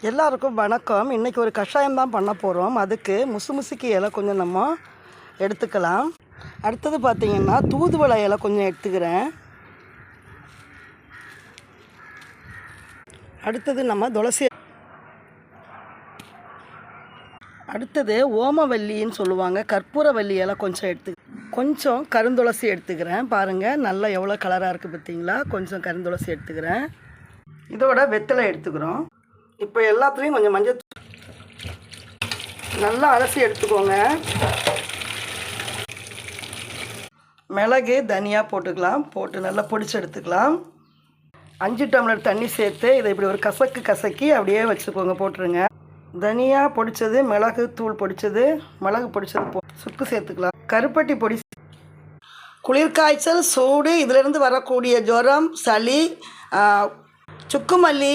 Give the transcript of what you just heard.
எல்லாருக்கும் வணக்கம். இன்றைக்கி ஒரு கஷாயம் தான் பண்ண போகிறோம். அதுக்கு முசுமுசுக்கி இலை கொஞ்சம் நம்ம எடுத்துக்கலாம். அடுத்தது பார்த்திங்கன்னா தூதுவளை இலை கொஞ்சம் எடுத்துக்கிறேன். அடுத்தது நம்ம துளசி. அடுத்தது ஓமவல்லின்னு சொல்லுவாங்க, கற்பூரவல்லி இலை கொஞ்சம் கருந்துளசி எடுத்துக்கிறேன். பாருங்கள் நல்லா எவ்வளோ கலராக இருக்குது பார்த்தீங்களா. கொஞ்சம் கருந்துளசி எடுத்துக்கிறேன். இதோட வெத்தலை எடுத்துக்கிறோம். இப்போ எல்லாத்துலேயும் கொஞ்சம் மஞ்சள் நல்லா அலசி எடுத்துக்கோங்க. மிளகு தனியா போட்டுக்கலாம். போட்டு நல்லா பொடிச்சு எடுத்துக்கலாம். 5 டம்ளர் தண்ணி சேர்த்து இதை இப்படி ஒரு கசக்கி அப்படியே வச்சுக்கோங்க. போட்டுருங்க. தனியா பொடிச்சது, மிளகு தூள் பொடிச்சது, மிளகு பொடிச்சது சுக்கு சேர்த்துக்கலாம். கருப்பட்டி பொடி. குளிர்காய்ச்சல், சூடு, இதிலிருந்து வரக்கூடிய ஜுரம், சளி, சுக்குமல்லி,